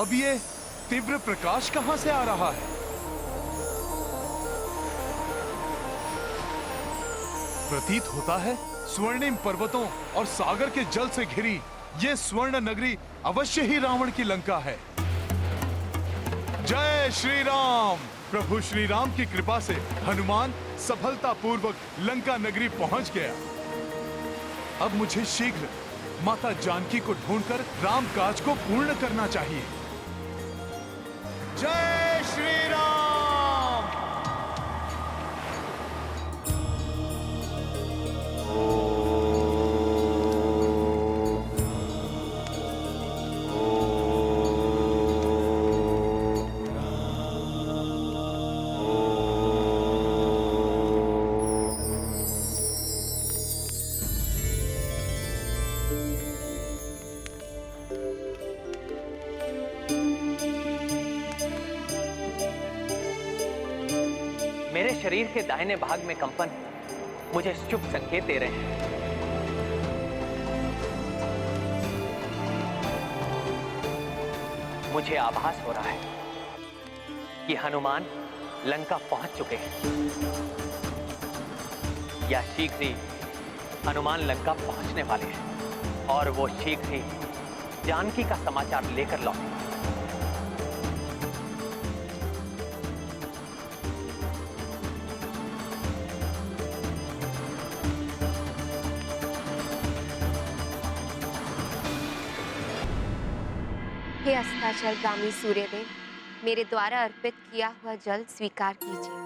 अब ये तीव्र प्रकाश कहां से आ रहा है? प्रतीत होता है स्वर्णिम पर्वतों और सागर के जल से घिरी ये स्वर्ण नगरी अवश्य ही रावण की लंका है। जय श्री राम। प्रभु श्री राम की कृपा से हनुमान सफलतापूर्वक लंका नगरी पहुंच गया। अब मुझे शीघ्र माता जानकी को ढूंढकर राम काज को पूर्ण करना चाहिए। जय श्री राम। मेरे शरीर के दाहिने भाग में कंपन मुझे शुभ संकेत दे रहे हैं। मुझे आभास हो रहा है कि हनुमान लंका पहुंच चुके हैं या शीघ्र ही हनुमान लंका पहुंचने वाले हैं और वो शीघ्र ही जानकी का समाचार लेकर लौटे। हे अस्ताचलगामी सूर्यदेव, मेरे द्वारा अर्पित किया हुआ जल स्वीकार कीजिए।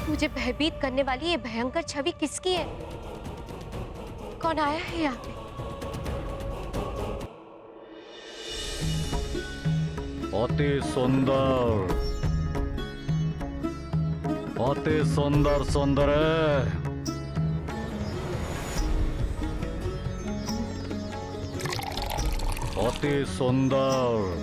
मुझे भयभीत करने वाली ये भयंकर छवि किसकी है? कौन आया है यहाँ पे? अति सुंदर, अति सुंदर सुंदर है। अति सुंदर।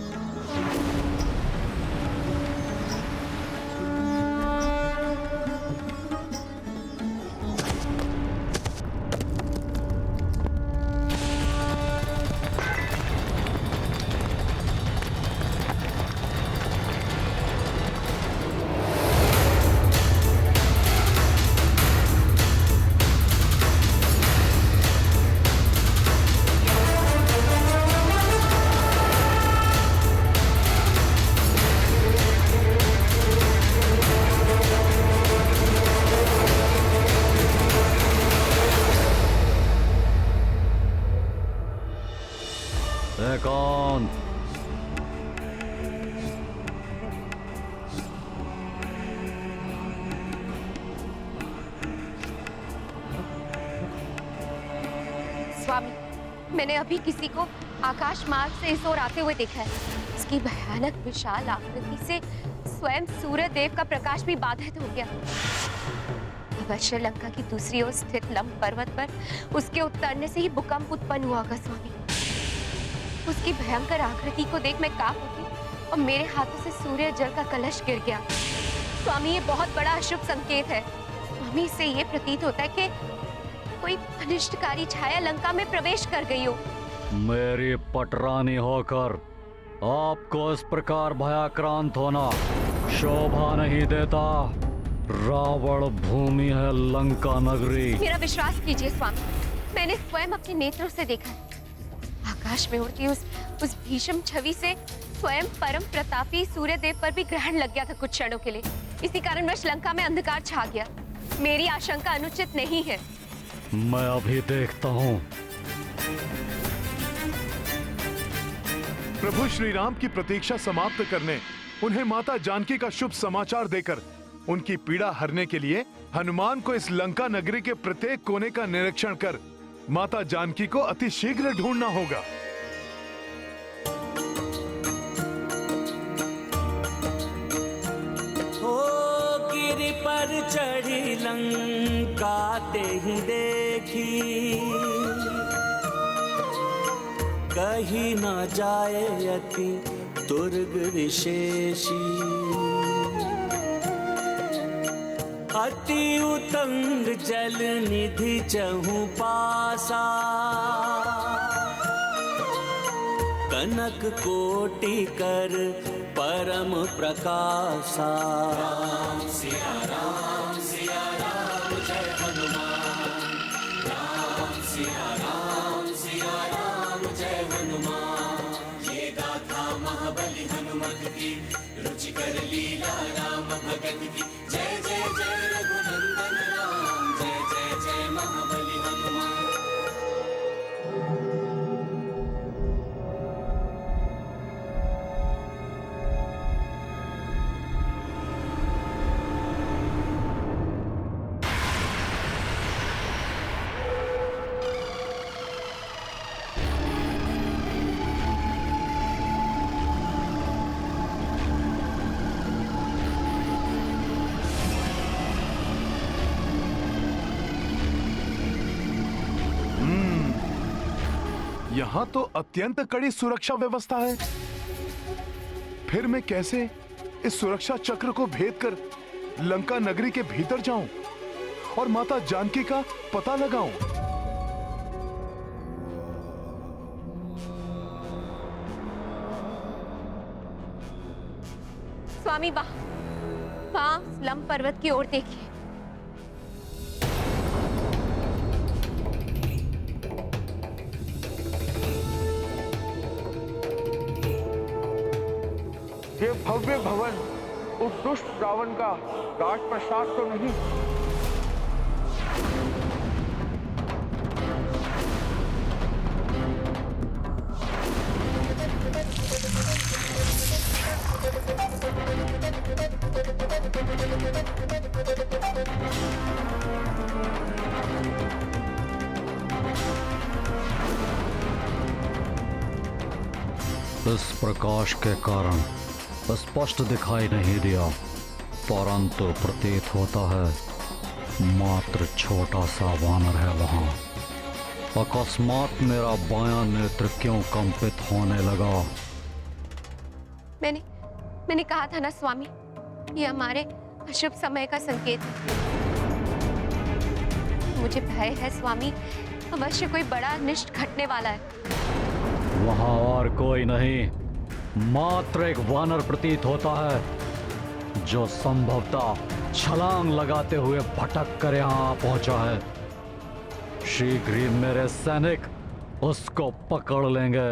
कौन? स्वामी, मैंने अभी किसी को आकाश मार्ग से इस ओर आते हुए देखा है। इसकी भयानक विशाल आकृति से स्वयं सूर्य देव का प्रकाश भी बाधित हो गया। अवश्य लंका की दूसरी ओर स्थित लंब पर्वत पर उसके उतरने से ही भूकंप उत्पन्न हुआ होगा। स्वामी, उसकी भयंकर आकृति को देख मैं कांप उठी और मेरे हाथों से सूर्य जल का कलश गिर गया। स्वामी, ये बहुत बड़ा अशुभ संकेत है। स्वामी, इससे ये प्रतीत होता है कि कोई अनिष्टकारी छाया लंका में प्रवेश कर गई हो। मेरी पटरानी होकर आपको इस प्रकार भयाक्रांत होना शोभा नहीं देता। रावण भूमि है लंका नगरी। मेरा विश्वास कीजिए स्वामी, मैंने स्वयं अपने नेत्रों से देखा है। आकाश में उड़ती उस भीषण छवि से स्वयं परम प्रतापी सूर्य देव पर भी ग्रहण लग गया था कुछ क्षणों के लिए। इसी कारणवश लंका में अंधकार छा गया। मेरी आशंका अनुचित नहीं है। मैं अभी देखता हूँ। प्रभु श्री राम की प्रतीक्षा समाप्त करने, उन्हें माता जानकी का शुभ समाचार देकर उनकी पीड़ा हरने के लिए हनुमान को इस लंका नगरी के प्रत्येक कोने का निरीक्षण कर माता जानकी को अति शीघ्र ढूंढना होगा। ओ चढ़ी लंका ते ही देखी, कहीं न जाए अति दुर्ग विशेषी। अति उतंग जल निधि चहु पासा, कनक कोटि कर परम प्रकाशा। राम सिया राम जय हनुमान, राम सिया राम जय हनुमान। ये गाथा महाबली हनुमत की, रुचिकर लीला राम भगत की। जय जय जय रघुनंदन राम, जय जय जय महाबली हनुमान। यहाँ तो अत्यंत कड़ी सुरक्षा व्यवस्था है। फिर मैं कैसे इस सुरक्षा चक्र को भेद कर लंका नगरी के भीतर जाऊं और माता जानकी का पता लगाऊं? स्वामी वहां लंब पर्वत की ओर देखिए। ये भव्य भवन उस दुष्ट रावण का राजप्रसाद तो नहीं? इस प्रकाश के कारण स्पष्ट दिखाई नहीं दिया, परंतु प्रतीत होता है मात्र छोटा सा वानर है वहां। अकस्मात मेरा बायां नेत्र क्यों कंपित होने लगा? मैंने कहा था ना स्वामी, ये हमारे अशुभ समय का संकेत है। मुझे भय है स्वामी, अवश्य कोई बड़ा अनिष्ट घटने वाला है। वहां और कोई नहीं, मात्र एक वानर प्रतीत होता है, जो संभवतः छलांग लगाते हुए भटक कर यहां पहुंचा है। शीघ्र ही मेरे सैनिक उसको पकड़ लेंगे।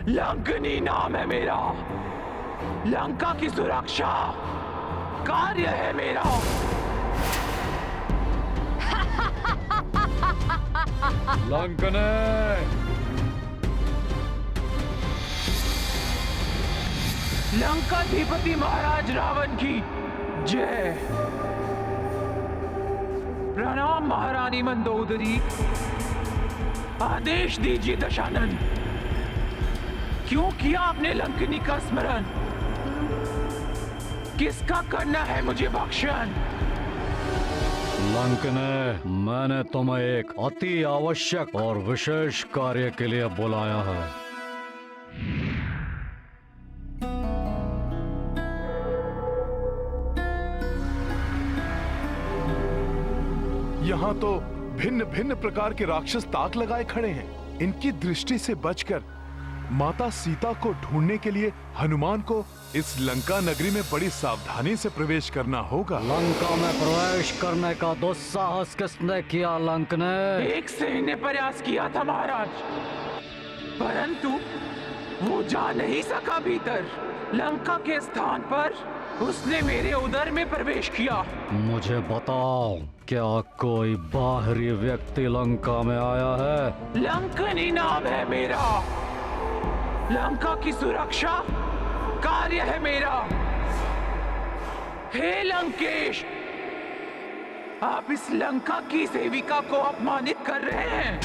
लंकनी नाम है मेरा, लंका की सुरक्षा कार्य है मेरा। लंकने, लंकाधिपति महाराज रावण की जय। प्रणाम महारानी मंदोदरी। आदेश दीजिए दशानन, क्यों किया आपने लंकनी का स्मरण? किसका करना है मुझे भक्षण? लंकने, मैंने तुम्हें एक अति आवश्यक और विशेष कार्य के लिए बुलाया है। यहाँ तो भिन्न भिन्न प्रकार के राक्षस ताक लगाए खड़े हैं। इनकी दृष्टि से बचकर माता सीता को ढूंढने के लिए हनुमान को इस लंका नगरी में बड़ी सावधानी से प्रवेश करना होगा। लंका में प्रवेश करने का दुस्साहस किसने किया? लंक ने। एक सैन्य ने प्रयास किया था महाराज, परंतु वो जा नहीं सका भीतर। लंका के स्थान पर उसने मेरे उदर में प्रवेश किया। मुझे बताओ, क्या कोई बाहरी व्यक्ति लंका में आया है? लंकनी नाम है मेरा। लंका की सुरक्षा कार्य है मेरा। हे लंकेश, आप इस लंका की सेविका को अपमानित कर रहे हैं।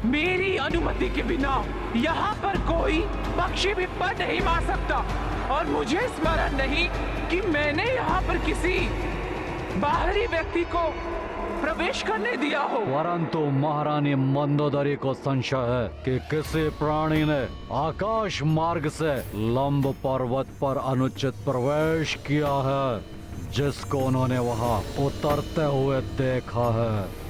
मेरी अनुमति के बिना यहाँ पर कोई पक्षी भी पर नहीं मार सकता, और मुझे स्मरण नहीं कि मैंने यहाँ पर किसी बाहरी व्यक्ति को प्रवेश करने दिया हो। परंतु महारानी मंदोदरी को संशय है कि किसी प्राणी ने आकाश मार्ग से लंब पर्वत पर अनुचित प्रवेश किया है, जिसको उन्होंने वहां उतरते हुए देखा है।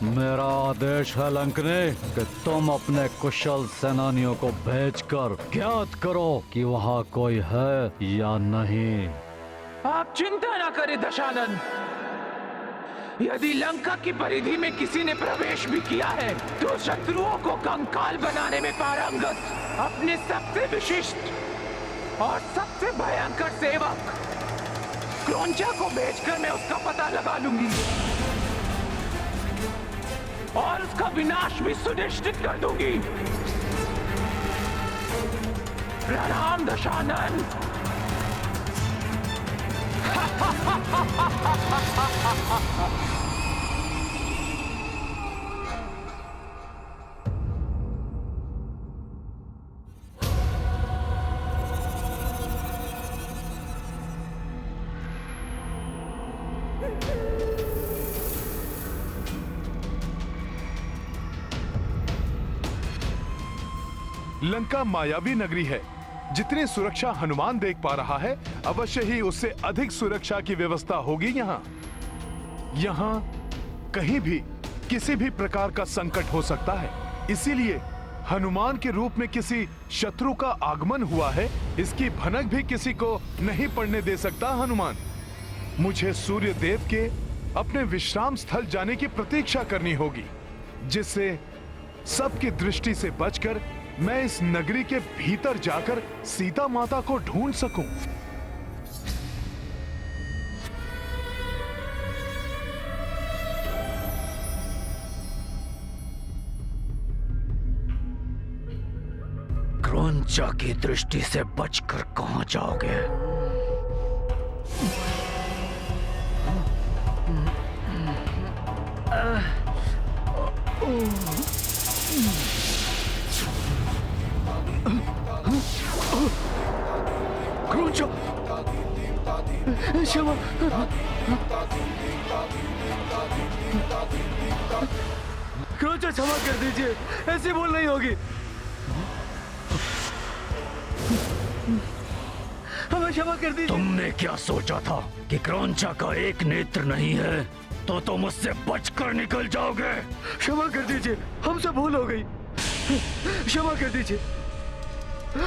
मेरा आदेश है लंकने कि तुम अपने कुशल सेनानियों को भेजकर ज्ञात करो कि वहाँ कोई है या नहीं। आप चिंता न करें दशानन। यदि लंका की परिधि में किसी ने प्रवेश भी किया है तो शत्रुओं को कंकाल बनाने में पारंगत अपने सबसे विशिष्ट और सबसे भयंकर सेवक क्रौंचा को भेजकर मैं उसका पता लगा लूंगी और उसका विनाश भी सुनिश्चित कर दूंगी। प्रणाम दशानन। लंका मायावी नगरी है। जितनी सुरक्षा हनुमान देख पा रहा है, अवश्य ही उससे अधिक सुरक्षा की व्यवस्था होगी यहाँ। यहाँ कहीं भी किसी भी प्रकार का संकट हो सकता है, इसीलिए हनुमान के रूप में किसी शत्रु का आगमन हुआ है, इसकी भनक भी किसी को नहीं पड़ने दे सकता हनुमान। मुझे सूर्य देव के अपने विश्राम स्थल जाने की प्रतीक्षा करनी होगी, जिससे सबकी दृष्टि से बचकर मैं इस नगरी के भीतर जाकर सीता माता को ढूंढ सकूं। क्रौंचा की दृष्टि से बचकर कहां जाओगे? क्रौंचा, क्षमा, क्रौंचा क्षमा कर दीजिए, ऐसी भूल नहीं होगी। हमें क्षमा कर दीजिए। तुमने क्या सोचा था कि क्रौंचा का एक नेत्र नहीं है तो तुम उससे बचकर निकल जाओगे? क्षमा कर दीजिए, हमसे भूल हो गई। क्षमा कर दीजिए,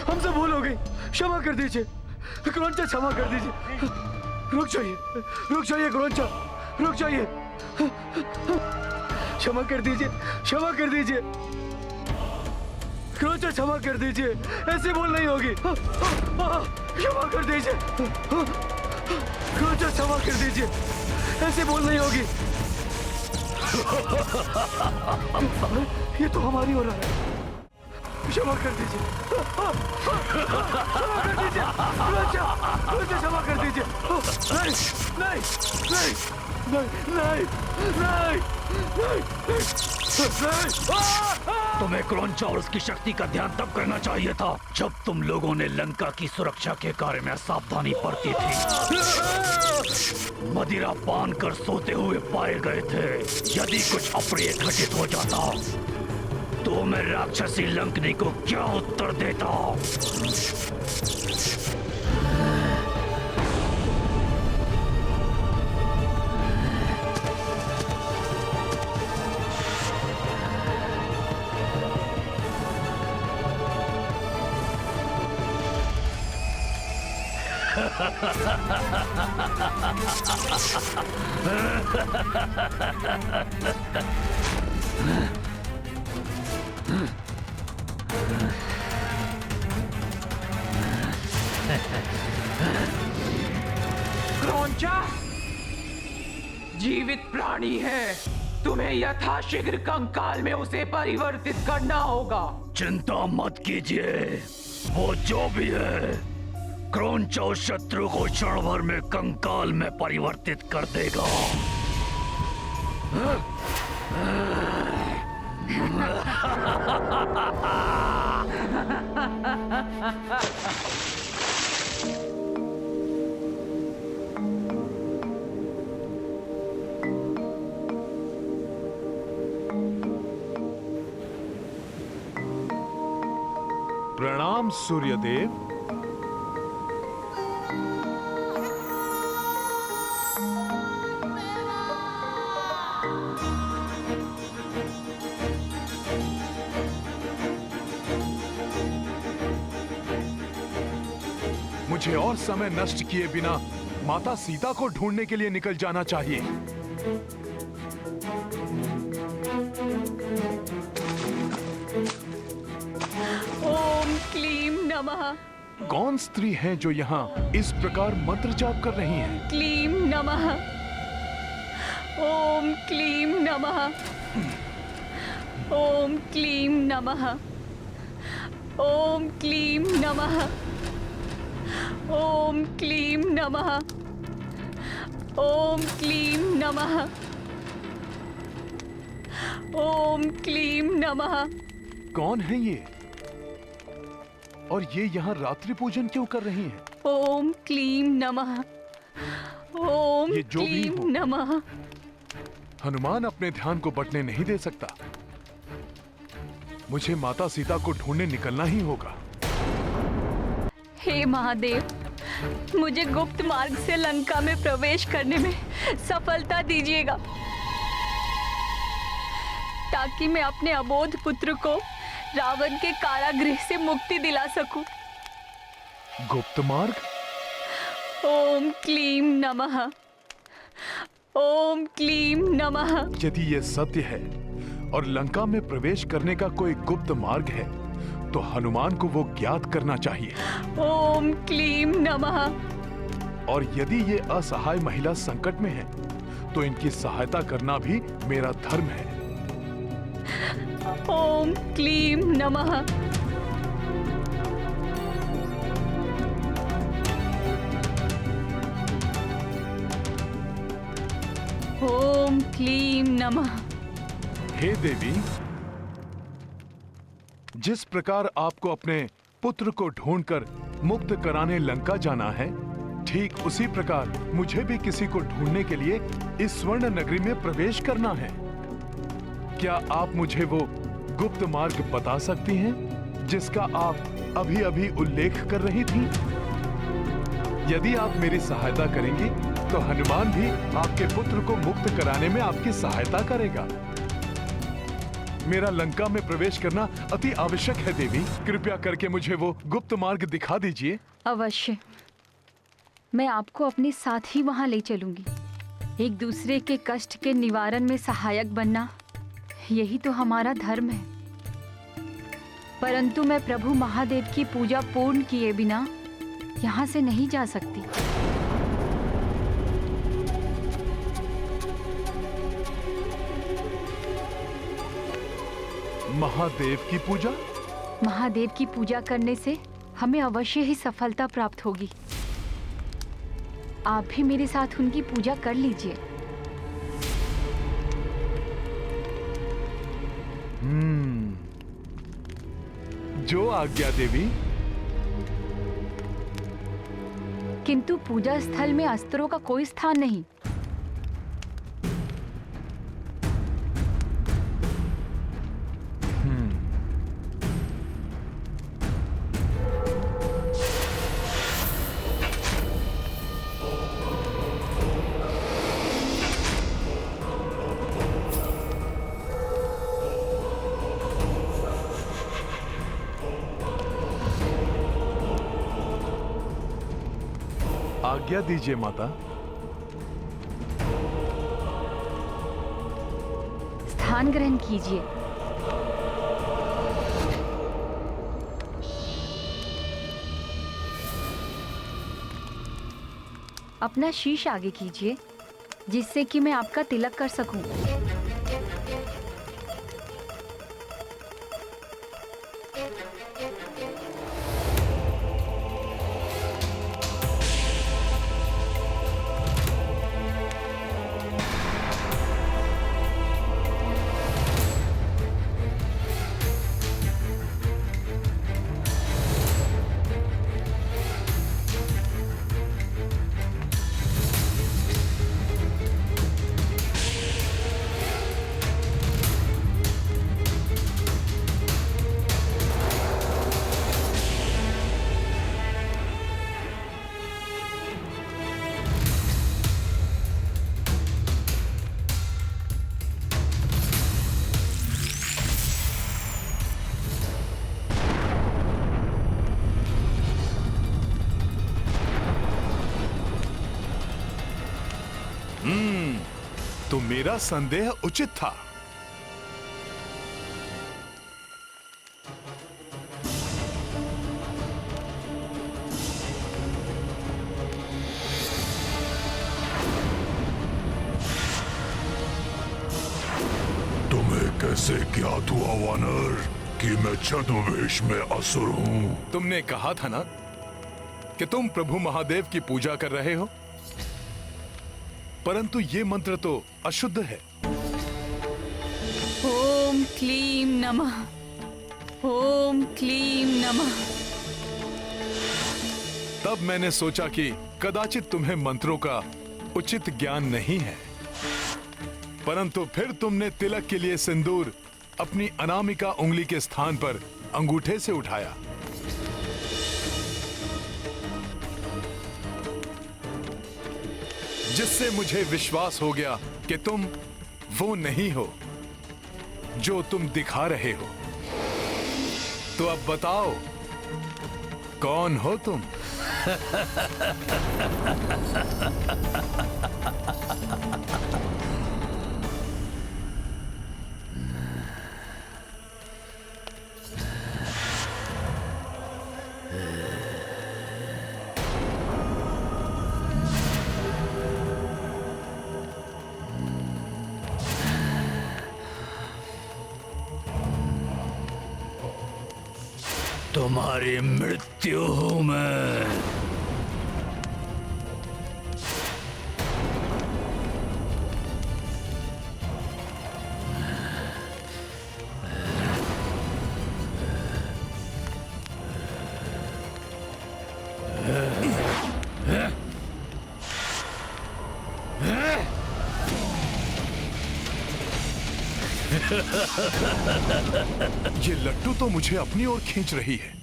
हमसे भूल हो गई। क्षमा कर दीजिए क्रौंचा, क्षमा कर दीजिए। रुक जाइए क्रौंचा, रुक जाइए। क्षमा कर दीजिए, क्षमा कर दीजिए क्रौंचा, क्षमा कर दीजिए, ऐसी भूल नहीं होगी। क्षमा कर दीजिए क्रौंचा, क्षमा कर दीजिए, ऐसी भूल नहीं होगी। ये तो हमारी हो रहा है। क्षमा कर दीजिए, क्षमा कर दीजिए क्रौंचा, क्षमा कर दीजिए। नहीं नहीं नहीं नहीं नहीं नहीं नहीं नहीं। तुम्हें क्रौंचा और उसकी शक्ति का ध्यान तब करना चाहिए था जब तुम लोगों ने लंका की सुरक्षा के कार्य में सावधानी बरती थी। मदिरा पान कर सोते हुए पाए गए थे। यदि कुछ अप्रिय घटित हो जाता तो मैं राक्षसी लंकनी को क्या उत्तर देता? क्रौंचा जीवित प्राणी है, तुम्हें यथाशीघ्र कंकाल में उसे परिवर्तित करना होगा। चिंता मत कीजिए, वो जो भी है क्रौंचा उस शत्रु को क्षण भर में कंकाल में परिवर्तित कर देगा। प्रणाम सूर्यदेव। मुझे और समय नष्ट किए बिना माता सीता को ढूंढने के लिए निकल जाना चाहिए। ओम क्लीम नमः। कौन स्त्री है जो यहाँ इस प्रकार मंत्र जाप कर रही है? क्लीम नमः। ओम क्लीम नमः। ओम क्लीम नमः। ओम क्लीम नमः। ओम क्लीम नमः। ओम क्लीम नमः। ओम क्लीम नमः। कौन है ये? और ये यहाँ रात्रि पूजन क्यों कर रही हैं? ओम क्लीम नमः। ओम ये जो भी क्लीम हो। नमः। हनुमान अपने ध्यान को बटने नहीं दे सकता। मुझे माता सीता को ढूंढने निकलना ही होगा। हे महादेव, मुझे गुप्त मार्ग से लंका में प्रवेश करने में सफलता दीजिएगा ताकि मैं अपने अबोध पुत्र को रावण के कारागृह से मुक्ति दिला सकूं। गुप्त मार्ग? ओम क्लीम नमः। ओम क्लीम नमः। यदि ये सत्य है और लंका में प्रवेश करने का कोई गुप्त मार्ग है तो हनुमान को वो ज्ञात करना चाहिए। ओम क्लीम नमः। और यदि ये असहाय महिला संकट में है तो इनकी सहायता करना भी मेरा धर्म है। ओम क्लीम नमः। ओम क्लीम नमः। हे देवी, जिस प्रकार आपको अपने पुत्र को ढूंढकर मुक्त कराने लंका जाना है, ठीक उसी प्रकार मुझे भी किसी को ढूंढने के लिए इस स्वर्ण नगरी में प्रवेश करना है। क्या आप मुझे वो गुप्त मार्ग बता सकती हैं जिसका आप अभी अभी उल्लेख कर रही थी? यदि आप मेरी सहायता करेंगी तो हनुमान भी आपके पुत्र को मुक्त कराने में आपकी सहायता करेगा। मेरा लंका में प्रवेश करना अति आवश्यक है देवी। कृपया करके मुझे वो गुप्त मार्ग दिखा दीजिए। अवश्य, मैं आपको अपने साथ ही वहां ले चलूंगी। एक दूसरे के कष्ट के निवारण में सहायक बनना, यही तो हमारा धर्म है। परंतु मैं प्रभु महादेव की पूजा पूर्ण किए बिना यहाँ से नहीं जा सकती। महादेव की पूजा? महादेव की पूजा करने से हमें अवश्य ही सफलता प्राप्त होगी। आप भी मेरे साथ उनकी पूजा कर लीजिए। जो आज्ञा देवी। किंतु पूजा स्थल में अस्त्रों का कोई स्थान नहीं। आज्ञा दीजिए माता। स्थान ग्रहण कीजिए। अपना शीश आगे कीजिए जिससे कि मैं आपका तिलक कर सकूं। तो मेरा संदेह उचित था। तुम्हें कैसे ज्ञात हुआ वानर कि मैं छद्मवेश में असुर हूँ? तुमने कहा था ना कि तुम प्रभु महादेव की पूजा कर रहे हो, परंतु ये मंत्र तो अशुद्ध है। ओम क्लीं नमः। ओम क्लीं नमः। तब मैंने सोचा कि कदाचित तुम्हें मंत्रों का उचित ज्ञान नहीं है, परंतु फिर तुमने तिलक के लिए सिंदूर अपनी अनामिका उंगली के स्थान पर अंगूठे से उठाया। जिससे मुझे विश्वास हो गया कि तुम वो नहीं हो जो तुम दिखा रहे हो। तो अब बताओ, कौन हो तुम? तुम्हारी मृत्यु हूं मैं। ये लट्टू तो मुझे अपनी ओर खींच रही है।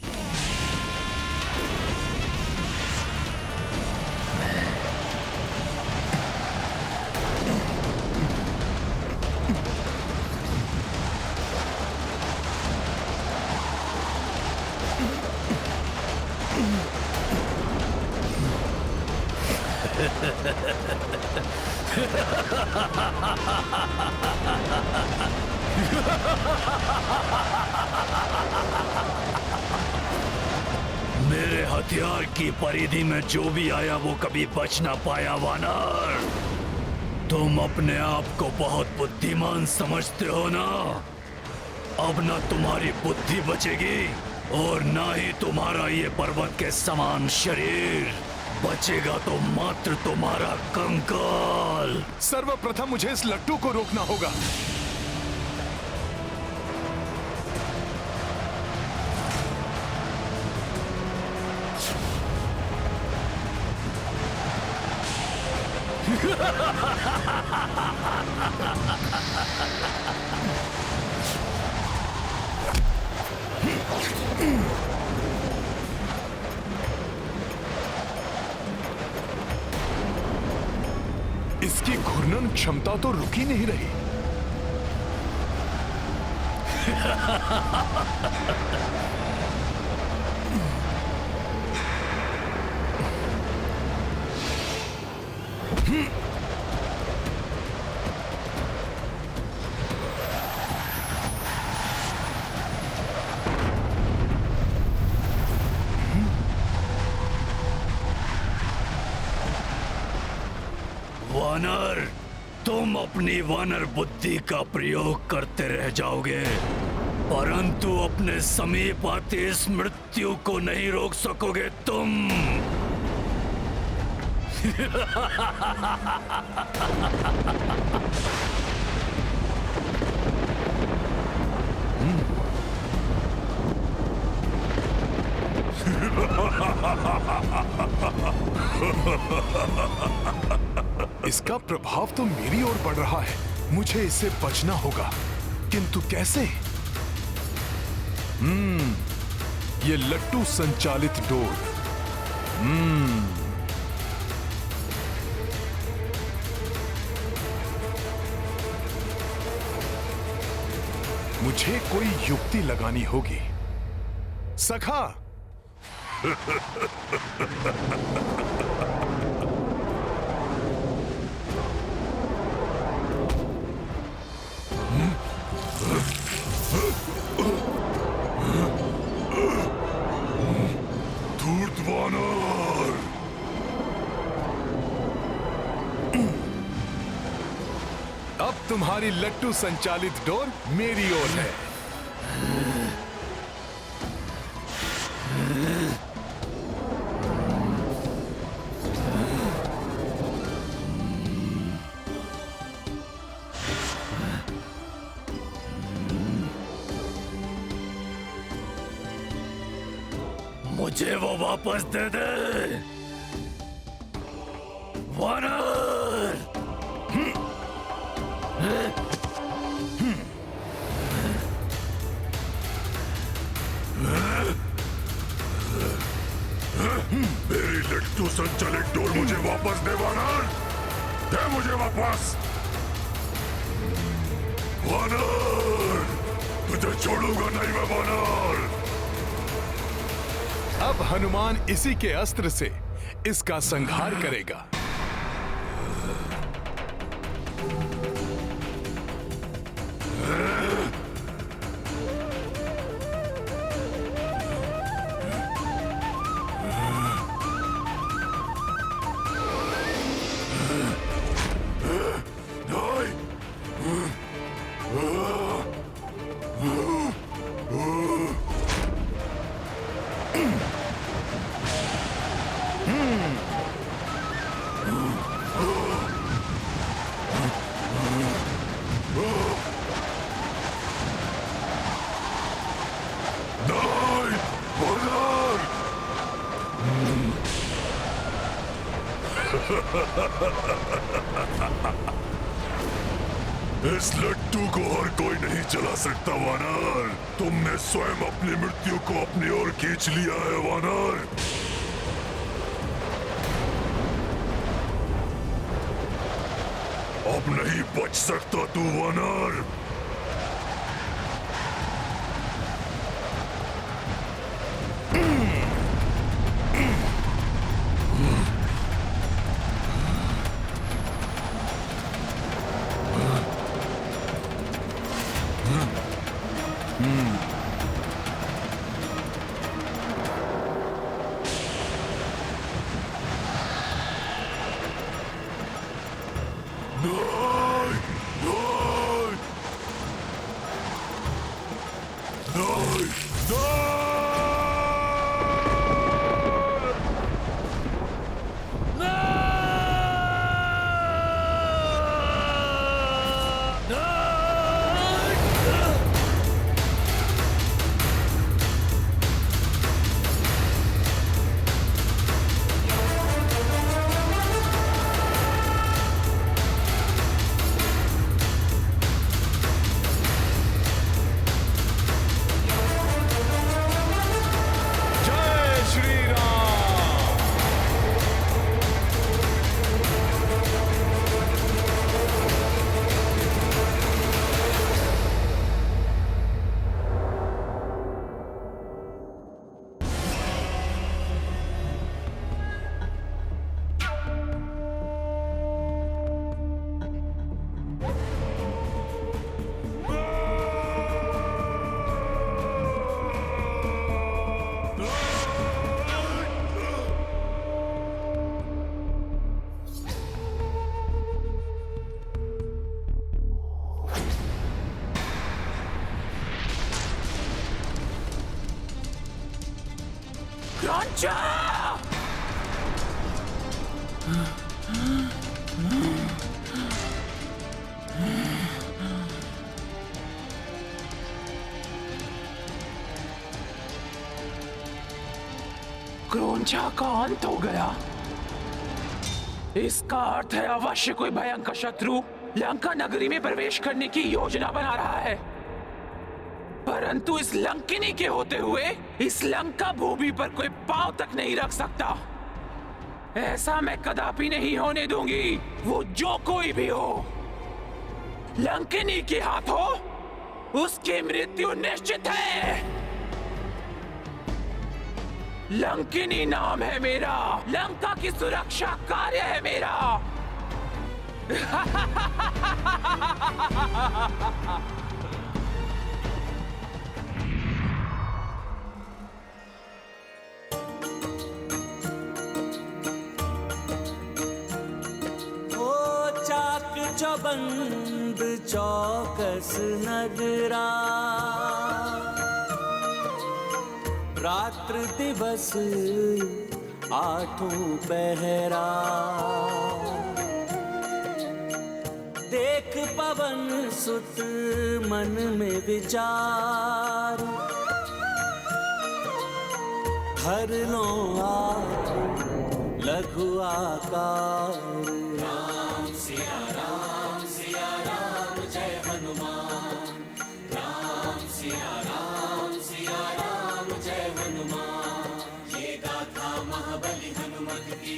मेरे हथियार की परिधि में जो भी आया वो कभी बच ना पाया वानर। तुम अपने आप को बहुत बुद्धिमान समझते हो ना? अब ना तुम्हारी बुद्धि बचेगी और ना ही तुम्हारा ये पर्वत के समान शरीर बचेगा, तो मात्र तुम्हारा कंकाल। सर्वप्रथम मुझे इस लट्टू को रोकना होगा। इसकी घूर्णन क्षमता तो रुक ही नहीं रही। वानर, तुम अपनी वानर बुद्धि का प्रयोग करते रह जाओगे, परंतु अपने समीप आती इस मृत्यु को नहीं रोक सकोगे तुम। इसका प्रभाव तो मेरी ओर बढ़ रहा है। मुझे इससे बचना होगा, किंतु कैसे? ये लट्टू संचालित डोर। मुझे कोई युक्ति लगानी होगी। सखा, धूर्त वानर, अब तुम्हारी लट्टू संचालित डोर मेरी ओर है। मुझे वो वापस दे दे, वानर। मेरी लट्टू संचालित डोर मुझे वापस दे वानर, दे मुझे वापस। वानर, तुझे छोड़ूंगा नहीं मैं वानर। अब हनुमान इसी के अस्त्र से इसका संहार करेगा। इस लट्टू को हर कोई नहीं चला सकता वानर। तुमने स्वयं अपनी मृत्यु को अपनी ओर खींच लिया है वानर। अब नहीं बच सकता तू वानर। बचाओ! क्रोंचा का अंत हो गया। इसका अर्थ है अवश्य कोई भयंकर शत्रु लंका नगरी में प्रवेश करने की योजना बना रहा है। परंतु इस लंकिनी के होते हुए इस लंका भूमि पर कोई पांव तक नहीं रख सकता। ऐसा मैं कदापि नहीं होने दूंगी। वो जो कोई भी हो, लंकिनी के हाथों उसकी मृत्यु निश्चित है। लंकिनी नाम है मेरा, लंका की सुरक्षा कार्य है मेरा। चौबंद चौकस नगरा, रात्र दिवस आठों पहरा। देख पवन सुत मन में विचार, हर लो लघु आकार। राम सिया राम जय हनुमान। राम सिया राम जय हनुमान। ये गाथा महाबली हनुमत की,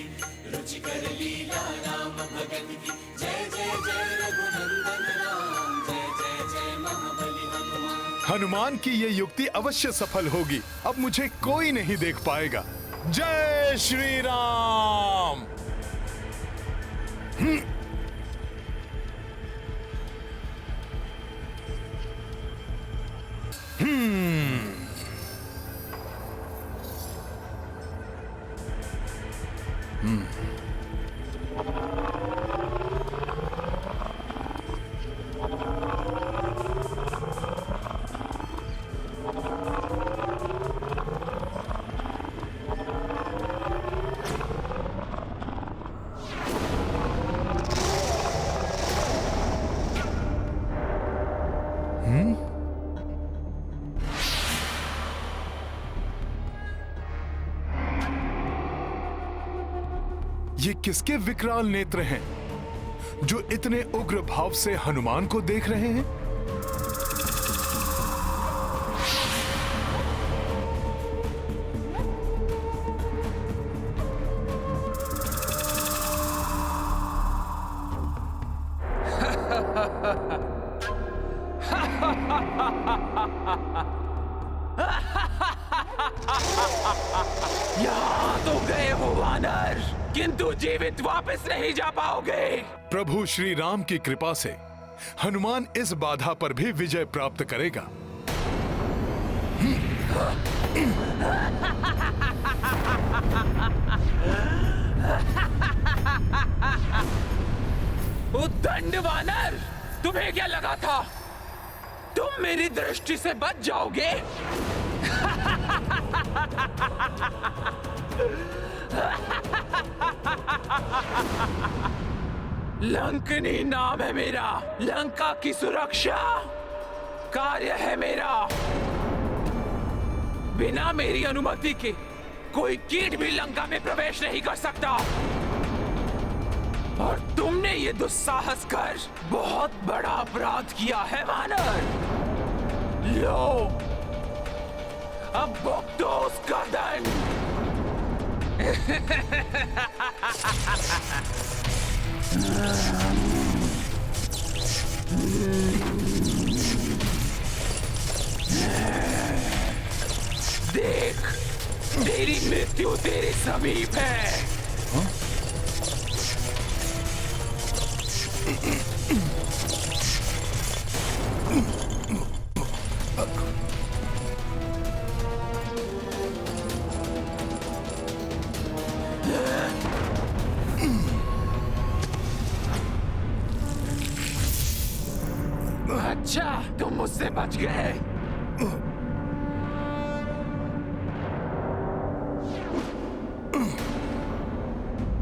रुचिकर लीला राम भगत की। जय जय जय रघुनंदन राम, जय जय जय महाबली हनुमान। हनुमान की ये युक्ति अवश्य सफल होगी। अब मुझे कोई नहीं देख पाएगा। जय श्री राम। ये किसके विकराल नेत्र हैं जो इतने उग्र भाव से हनुमान को देख रहे हैं? यहाँ तो गए हो वानर, किंतु जीवित वापस नहीं जा पाओगे। प्रभु श्री राम की कृपा से हनुमान इस बाधा पर भी विजय प्राप्त करेगा। उद्दंड वानर, तुम्हें क्या लगा था तुम मेरी दृष्टि से बच जाओगे? लंकनी नाम है मेरा, लंका की सुरक्षा कार्य है मेरा। बिना मेरी अनुमति के कोई कीट भी लंका में प्रवेश नहीं कर सकता। और तुमने ये दुस्साहस कर बहुत बड़ा अपराध किया है वानर। लो, अब भुगतो उसका दंड। देख, तेरी मृत्यु तेरे समीप है। अच्छा, तुम मुझसे बच गए।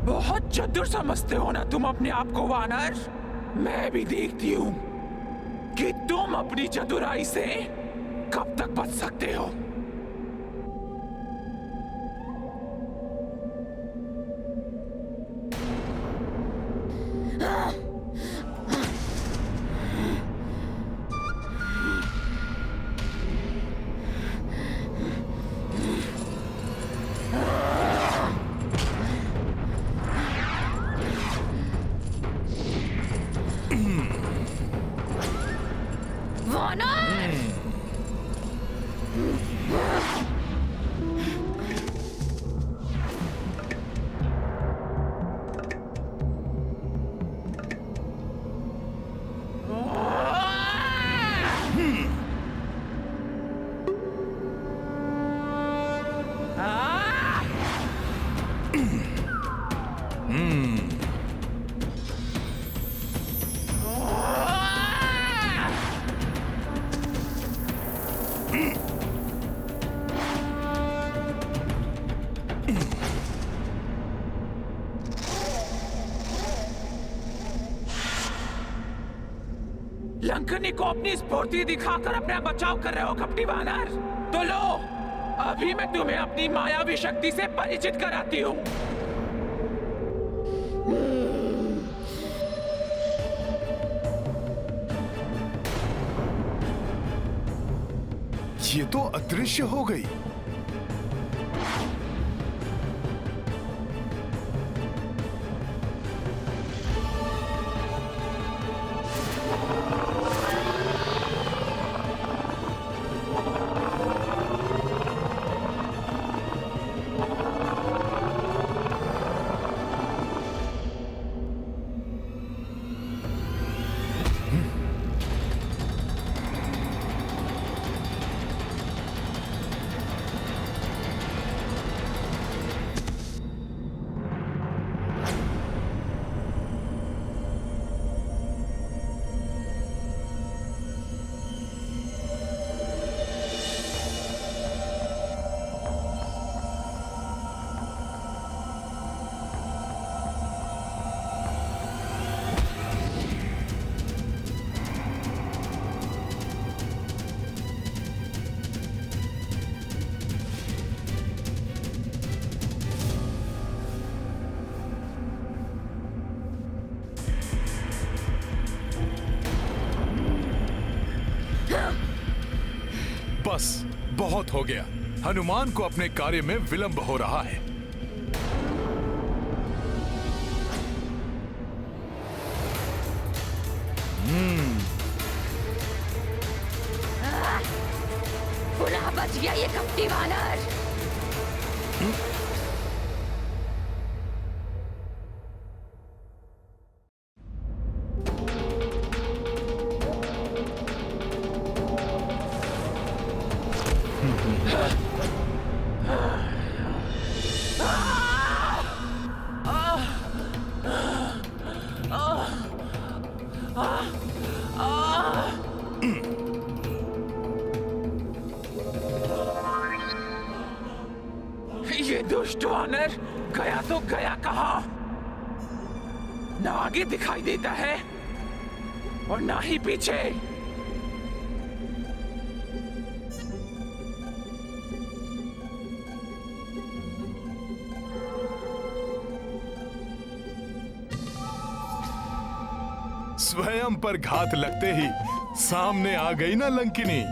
बहुत चतुर समझते हो ना तुम अपने आप को वानर। मैं भी देखती हूँ कि तुम अपनी चतुराई से कब तक बच सकते हो। लंकनी को अपनी स्फूर्ति दिखाकर अपना बचाव कर रहे हो कपटी वानर। तो लो, अभी मैं तुम्हें अपनी मायावी शक्ति से परिचित कराती हूँ। ये तो अदृश्य हो गई। बस बहुत हो गया। हनुमान को अपने कार्य में विलंब हो रहा है। पुनः बच गया ये कपटी वानर। ये दुष्ट वानर गया तो गया कहाँ? ना आगे दिखाई देता है और ना ही पीछे। स्वयं पर घात लगते ही सामने आ गई ना लंकिनी।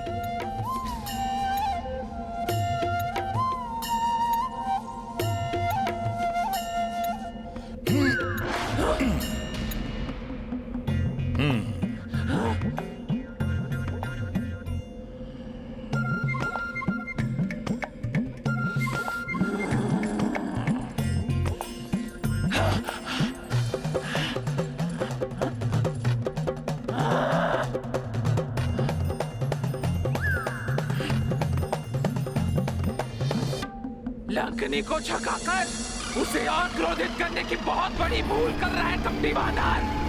लंकनी को छकाकर उसे और क्रोधित करने की बहुत बड़ी भूल कर रहा है कपटी वानर।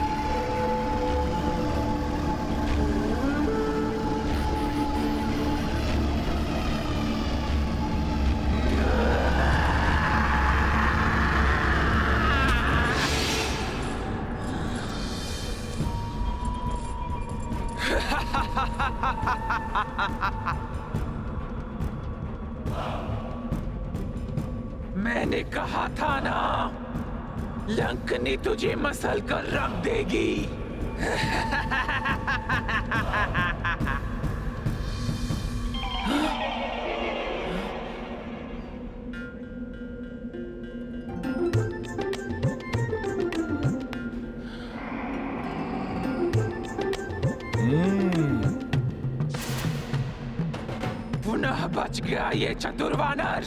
मैंने कहा था ना, लंकनी तुझे मसल कर रख देगी। पुनः बच गया ये चतुर वानर।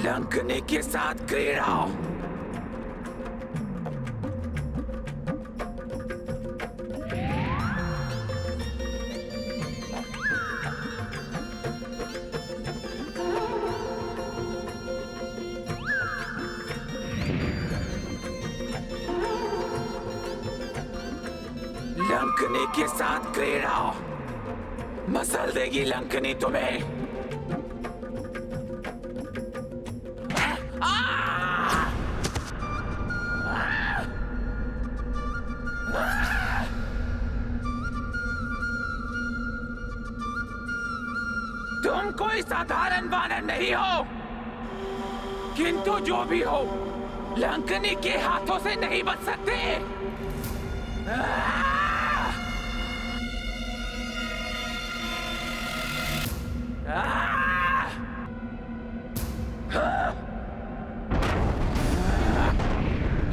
लंकनी के साथ क्रीड़ा। लंकनी के साथ क्रीड़ा। मसल देगी लंकनी तुम्हें। तुम कोई साधारण वानर नहीं हो, किंतु जो भी हो, लंकनी के हाथों से नहीं बच सकते।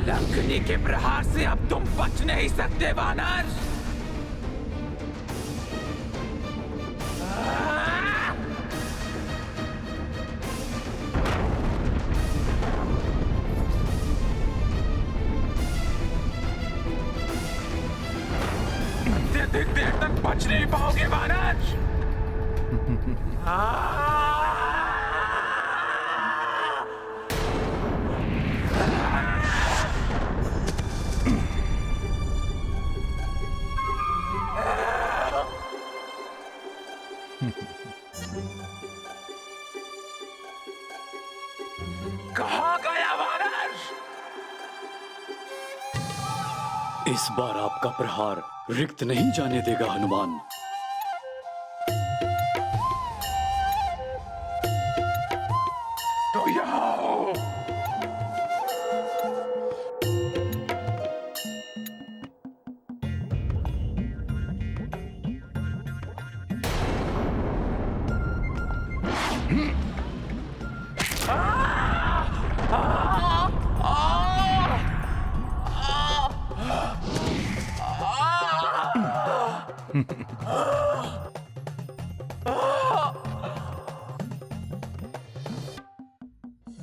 लंकनी के प्रहार से अब तुम बच नहीं सकते वानर। अत्यधिक देर तक बच नहीं पाओगे वानर। कहाँ गया वानर? इस बार आपका प्रहार रिक्त नहीं जाने देगा हनुमान। तो यहाँ हो।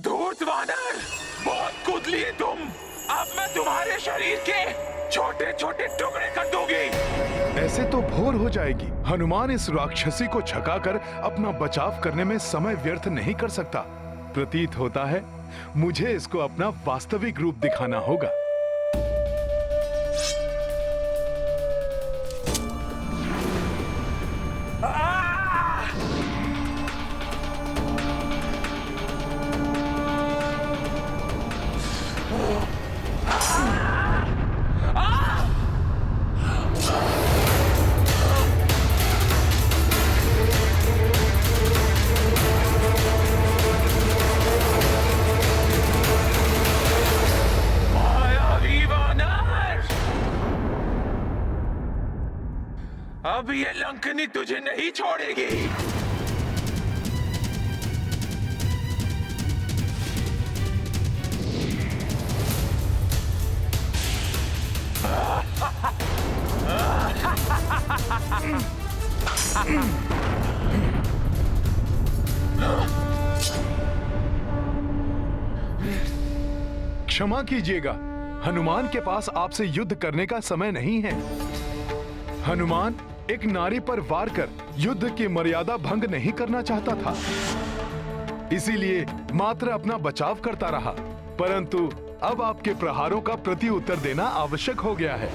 धूर्त वानर, बहुत कूद लिए तुम। अब मैं तुम्हारे शरीर के छोटे छोटे टुकड़े कर दूंगी। ऐसे तो भोर हो जाएगी। हनुमान इस राक्षसी को छकाकर अपना बचाव करने में समय व्यर्थ नहीं कर सकता। प्रतीत होता है मुझे इसको अपना वास्तविक रूप दिखाना होगा। अब ये लंकनी तुझे नहीं छोड़ेगी। क्षमा कीजिएगा, हनुमान के पास आपसे युद्ध करने का समय नहीं है। हनुमान एक नारी पर वार कर युद्ध की मर्यादा भंग नहीं करना चाहता था, इसीलिए मात्र अपना बचाव करता रहा। परंतु अब आपके प्रहारों का प्रति उत्तर देना आवश्यक हो गया है।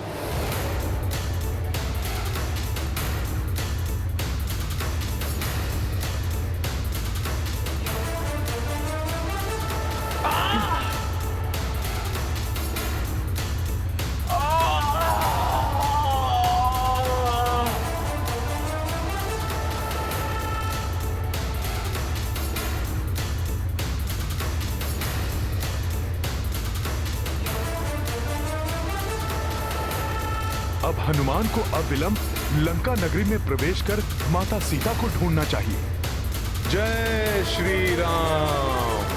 अब हनुमान को अविलंब लंका नगरी में प्रवेश कर माता सीता को ढूंढना चाहिए। जय श्री राम।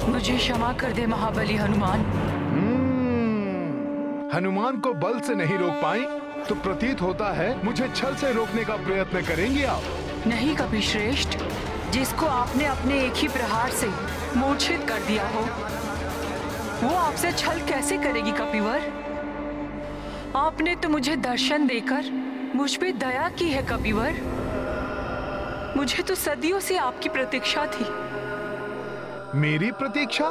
मुझे क्षमा कर दे महाबली हनुमान। हनुमान को बल से नहीं रोक पाई तो प्रतीत होता है मुझे छल से रोकने का प्रयत्न करेंगे आप। नहीं कपिश्रेष्ठ, जिसको आपने अपने एक ही प्रहार से मूर्छित कर दिया हो, वो आपसे छल कैसे करेगी कपिवर? आपने तो मुझे दर्शन देकर मुझ पे दया की है कपिवर। मुझे तो सदियों से आपकी प्रतीक्षा थी। मेरी प्रतीक्षा?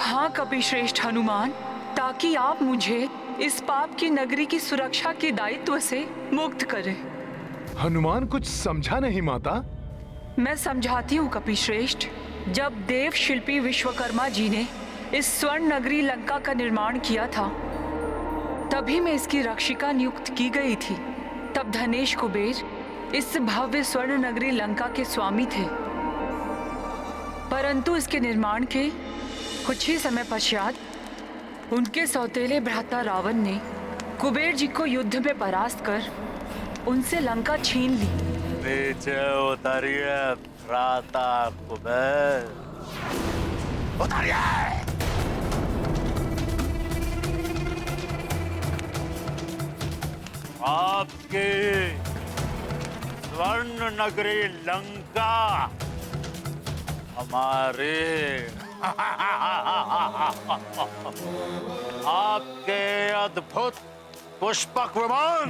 हाँ कपिश्रेष्ठ हनुमान, ताकि आप मुझे इस पाप की नगरी की सुरक्षा के दायित्व से मुक्त करें। हनुमान कुछ समझा नहीं माता। मैं समझाती हूँ कपिश्रेष्ठ। जब देव शिल्पी विश्वकर्मा जी ने इस स्वर्ण नगरी लंका का निर्माण किया था, तभी मैं इसकी रक्षिका नियुक्त की गई थी। तब धनेश कुबेर इस भव्य स्वर्ण नगरी लंका के स्वामी थे। परंतु इसके निर्माण के कुछ ही समय पश्चात उनके सौतेले भ्राता रावण ने कुबेर जी को युद्ध में परास्त कर उनसे लंका छीन ली। नीचे उतरिए भ्राता कुबेर, उतरिए। आपकी स्वर्ण नगरी लंका हमारे आपके अद्भुत पुष्पक विमान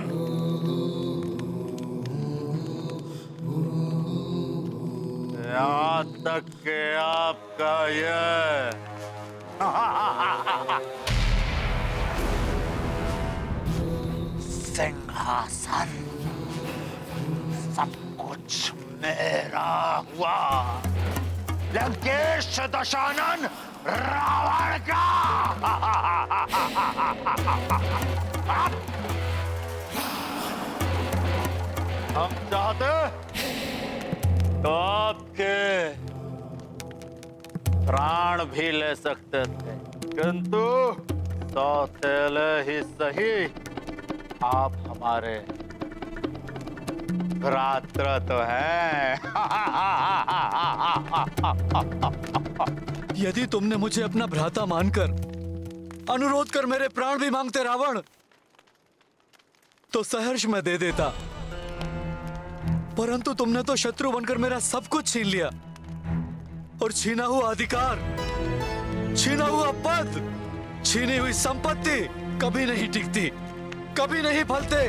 यहाँ तक के आपका यह सिंहासन सब कुछ मेरा हुआ। लंकेश दशानन रावण का। हम चाहते तो आपके प्राण भी ले सकते थे, किंतु सौतेले ही सही आप हमारे भ्रात्र तो हैं। यदि तुमने मुझे अपना भ्राता मानकर अनुरोध कर मेरे प्राण भी मांगते रावण, तो सहर्ष मैं दे देता। परंतु तुमने तो शत्रु बनकर मेरा सब कुछ छीन लिया, और छीना हुआ अधिकार, छीना हुआ पद, छीनी हुई संपत्ति कभी नहीं टिकती, कभी नहीं फलते।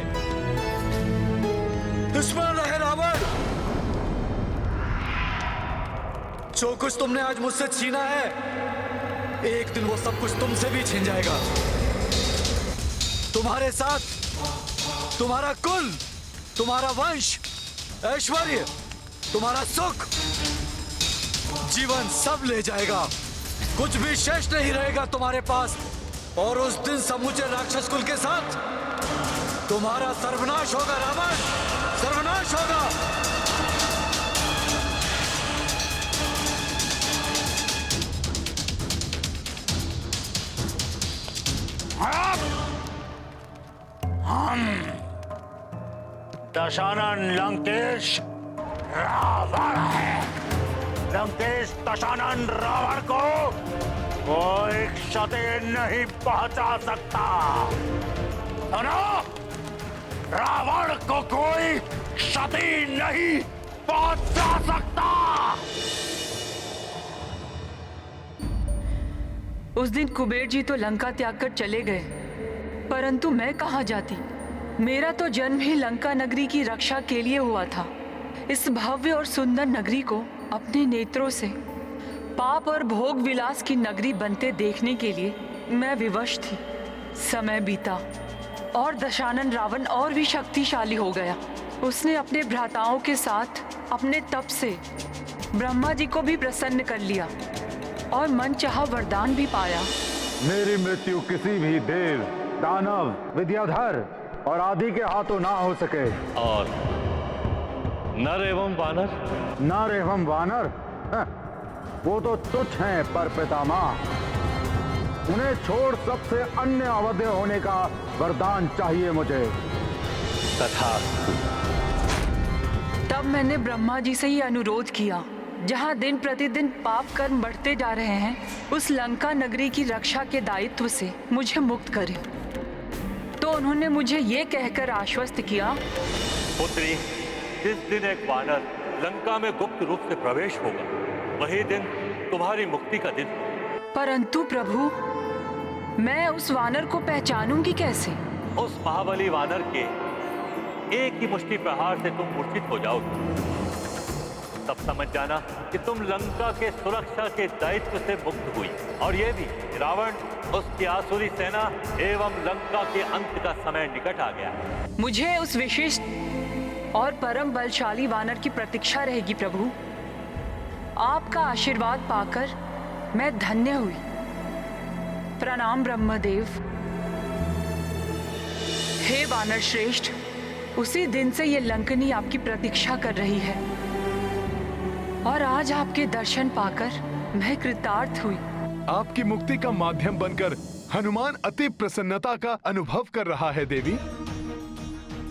दुश्मन रहे रावण, जो कुछ तुमने आज मुझसे छीना है, एक दिन वो सब कुछ तुमसे भी छीन जाएगा। तुम्हारे साथ तुम्हारा कुल, तुम्हारा वंश, ऐश्वर्य, तुम्हारा सुख, जीवन सब ले जाएगा। कुछ भी शेष नहीं रहेगा तुम्हारे पास। और उस दिन समूचे राक्षस कुल के साथ तुम्हारा सर्वनाश होगा रावण, सर्वनाश होगा। हम दशानन लंकेश रावण है। लंकेश दशानन रावण को कोई क्षति नहीं पहुंचा सकता। सुनो, रावण को कोई क्षति नहीं पहुंचा सकता। उस दिन कुबेर जी तो लंका त्याग कर चले गए, परंतु मैं कहाँ जाती? मेरा तो जन्म ही लंका नगरी की रक्षा के लिए हुआ था। इस भव्य और सुंदर नगरी को अपने नेत्रों से पाप और भोग विलास की नगरी बनते देखने के लिए मैं विवश थी। समय बीता, और दशानन रावण और भी शक्तिशाली हो गया। उसने अपने भ्राताओं के साथ अपने तप से ब्रह्मा जी को भी प्रसन्न कर लिया और मनचाहा वरदान भी पाया। मेरी मृत्यु किसी भी देव, दानव, विद्याधर और आदि के हाथों ना हो सके। और नर एवं वानर? नर एवं वानर वो तो तुच्छ हैं पर पितामह। उन्हें छोड़ सबसे अन्य अवध्य होने का वरदान चाहिए मुझे। तथा तब मैंने ब्रह्मा जी से ही अनुरोध किया, जहां दिन प्रतिदिन पाप कर्म बढ़ते जा रहे हैं, उस लंका नगरी की रक्षा के दायित्व से मुझे मुक्त करें। तो उन्होंने मुझे ये कहकर आश्वस्त किया, पुत्री, जिस दिन एक वानर लंका में गुप्त रूप से प्रवेश होगा, वही दिन तुम्हारी मुक्ति का दिन। परंतु प्रभु, मैं उस वानर को पहचानूंगी कैसे? उस महाबली वानर के एक ही मुष्टि प्रहार से तुम मूर्छित हो जाओगे। तब समझ जाना कि तुम लंका के सुरक्षा के दायित्व से मुक्त हुई। और ये भी रावण, उसकी आसुरी सेना एवं लंका के अंत का समय निकट आ गया है। मुझे उस विशिष्ट और परम बलशाली वानर की प्रतीक्षा रहेगी प्रभु। आपका आशीर्वाद पाकर मैं धन्य हुई। प्रणाम ब्रह्मदेव। हे वानर श्रेष्ठ, उसी दिन से ये लंकनी आपकी प्रतीक्षा कर रही है और आज आपके दर्शन पाकर मैं कृतार्थ हुई। आपकी मुक्ति का माध्यम बनकर हनुमान अति प्रसन्नता का अनुभव कर रहा है देवी।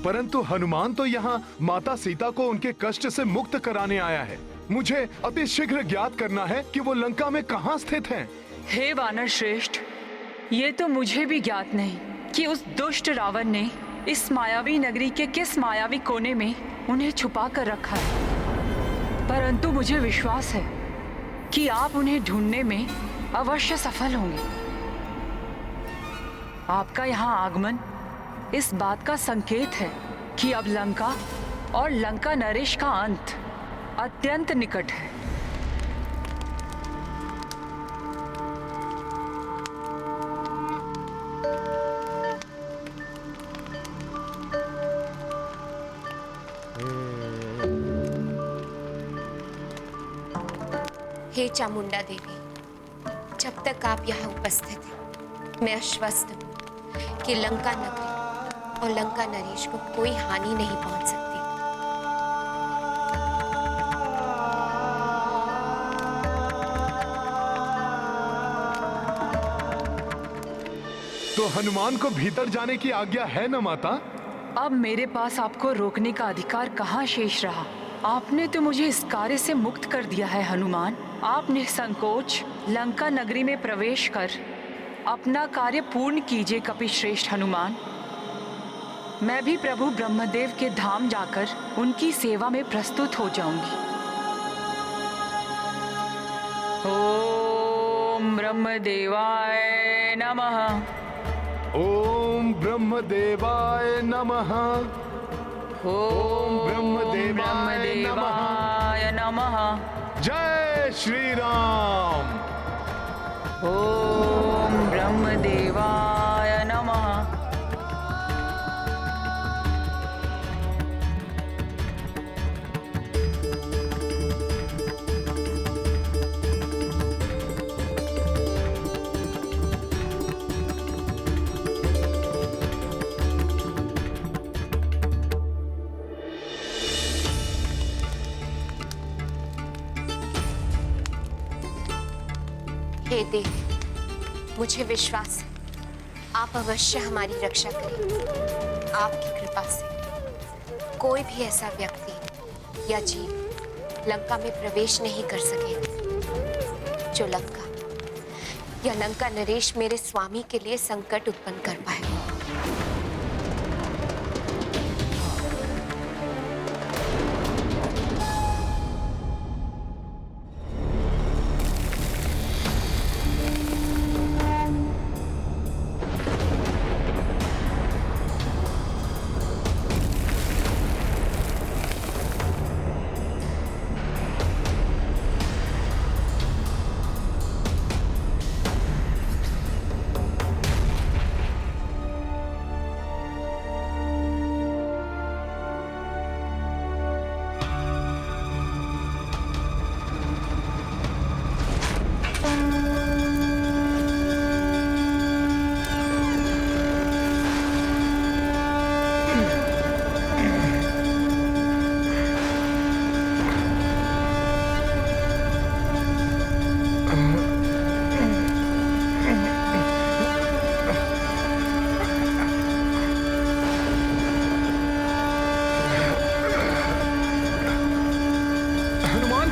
परंतु हनुमान तो यहाँ माता सीता को उनके कष्ट से मुक्त कराने आया है। मुझे अति शीघ्र ज्ञात करना है कि वो लंका में कहाँ स्थित हैं। हे वानर श्रेष्ठ, ये तो मुझे भी ज्ञात नहीं कि उस दुष्ट रावण ने इस मायावी नगरी के किस मायावी कोने में उन्हें छुपा कर रखा है। परंतु मुझे विश्वास है कि आप उन्हें ढूंढने में अवश्य सफल होंगे। आपका यहाँ आगमन इस बात का संकेत है कि अब लंका और लंका नरेश का अंत अत्यंत निकट है। हे चामुंडा देवी, जब तक आप यहाँ उपस्थित हैं, मैं आश्वस्त हूँ कि लंका नगरी और लंका नरेश को कोई हानि नहीं पहुँच सकती। तो हनुमान को भीतर जाने की आज्ञा है न माता? अब मेरे पास आपको रोकने का अधिकार कहाँ शेष रहा? आपने तो मुझे इस कार्य से मुक्त कर दिया है हनुमान। आप निसंकोच लंका नगरी में प्रवेश कर अपना कार्य पूर्ण कीजिए कपिश्रेष्ठ हनुमान। मैं भी प्रभु ब्रह्मदेव के धाम जाकर उनकी सेवा में प्रस्तुत हो जाऊंगी। ओम ब्रह्मदेवाय नमः। ओम ब्रह्मदेवाय नमः। ओम ब्रह्मदेवाय नमः। जय श्री राम। ओम ब्रह्मदेवाय नमः। हे देवी, मुझे विश्वास है आप अवश्य हमारी रक्षा करेंगे। आपकी कृपा से कोई भी ऐसा व्यक्ति या जीव लंका में प्रवेश नहीं कर सकेगा जो लंका या लंका नरेश मेरे स्वामी के लिए संकट उत्पन्न कर पाए।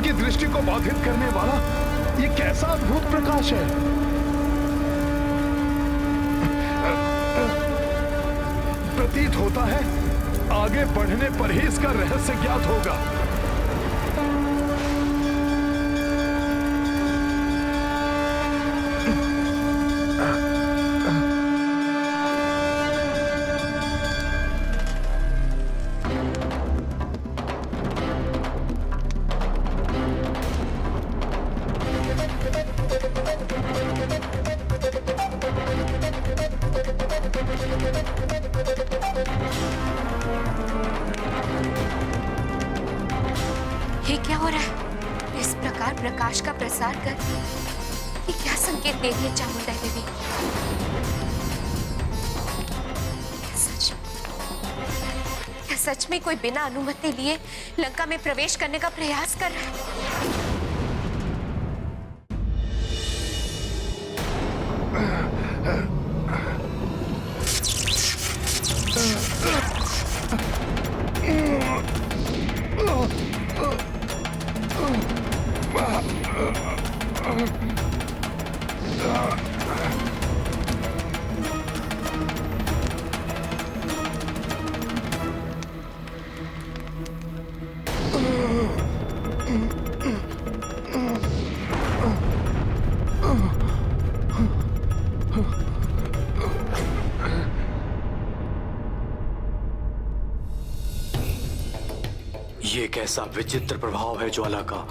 उनकी दृष्टि को बाधित करने वाला ये कैसा अद्भुत प्रकाश है? प्रतीत होता है आगे बढ़ने पर ही इसका रहस्य ज्ञात होगा। ये क्या हो रहा है? इस प्रकार प्रकाश का प्रसार कर ये क्या संकेत दे रही है चामुंडा देवी? क्या सच में कोई बिना अनुमति लिए लंका में प्रवेश करने का प्रयास कर रहा है? ये कैसा विचित्र प्रभाव है ज्वाला का।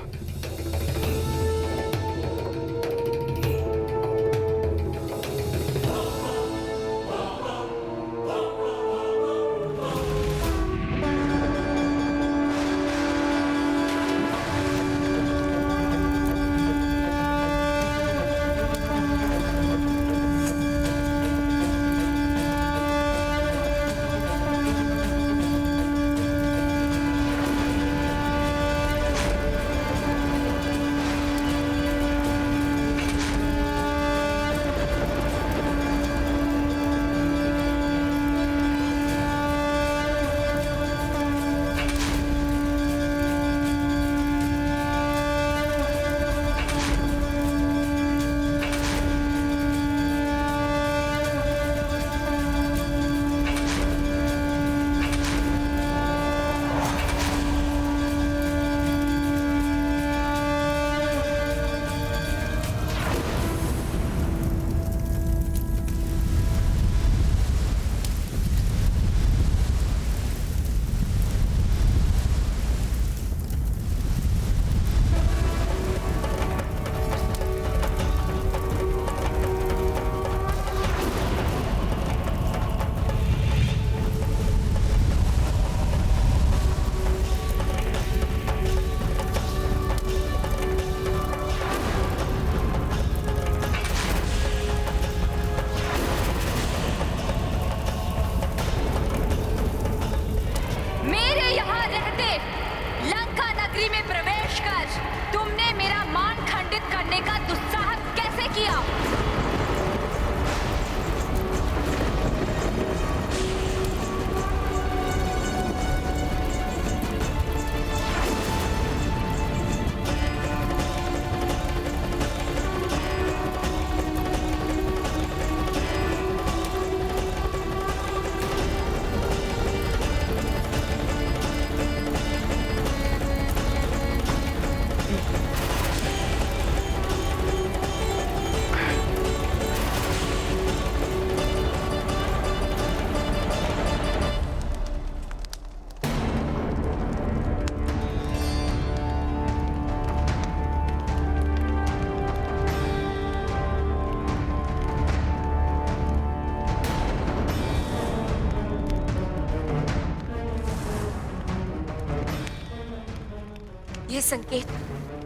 ये संकेत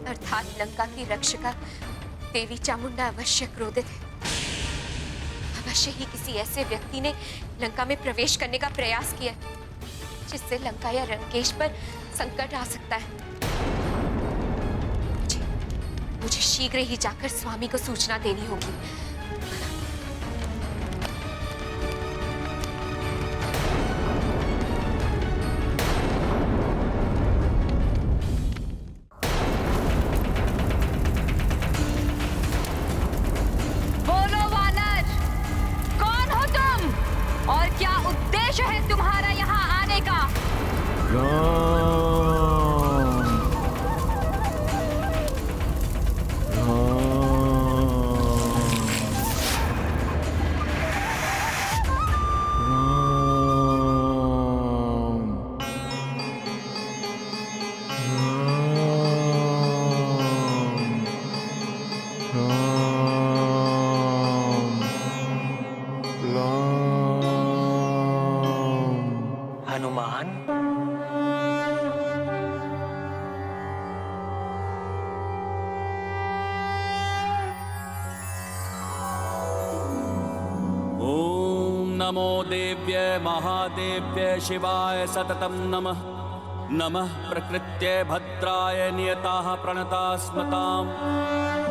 अर्थात लंका की रक्षिका देवी चामुंडा अवश्य क्रोधित है। अवश्य ही किसी ऐसे व्यक्ति ने लंका में प्रवेश करने का प्रयास किया जिससे लंका या लंकेश पर संकट आ सकता है। मुझे शीघ्र ही जाकर स्वामी को सूचना देनी होगी। नमो देव्ये महादेव्ये शिवाय सततं नमः। नमः प्रकृत्ये भद्राय नियताः प्रणता स्मताम्।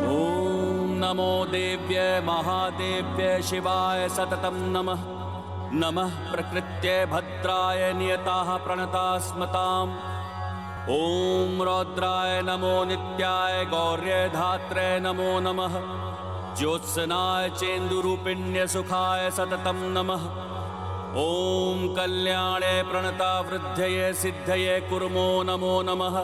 ॐ नमो देव्ये महादेव्ये शिवाय सततं नमः। नमः प्रकृत्ये भद्राय नियताः प्रणता स्मताम्। ॐ रौद्राय नमो नित्याय गौर्ये धात्रे नमो नमः। ज्योत्सनाय चेन्दुरूपिण्य सुखाय सततं नमः। ॐ कल्याणे प्रणता वृद्धये सिद्धये कुर्मो नमो नमः।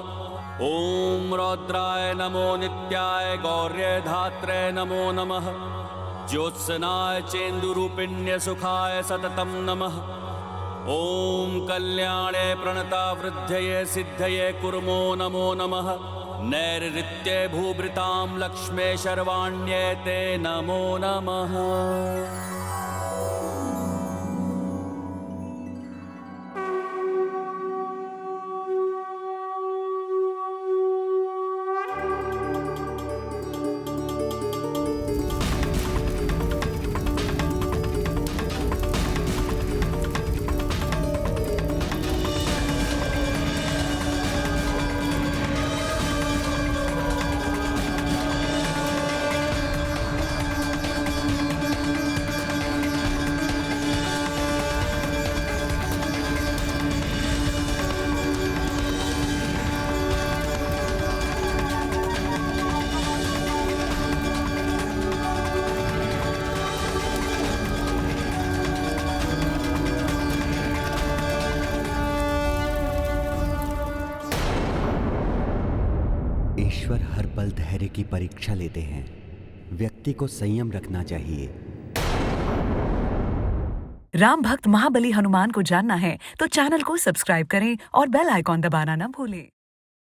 ॐ रौद्राय नमो नित्याय गौर्ये धात्रे नमो नमः। ज्योत्सनाय चेन्दुरूपिण्य सुखाय सततं नमः। ॐ कल्याणे प्रणता वृद्धये सिद्धये कुर्मो नमो नमः। नैरृत्ये भूभृतां लक्ष्मे शर्वाण्ये ते नमो नमः। ईश्वर हर पल धैर्य की परीक्षा लेते हैं। व्यक्ति को संयम रखना चाहिए। राम भक्त महाबली हनुमान को जानना है तो चैनल को सब्सक्राइब करें और बेल आइकॉन दबाना न भूलें।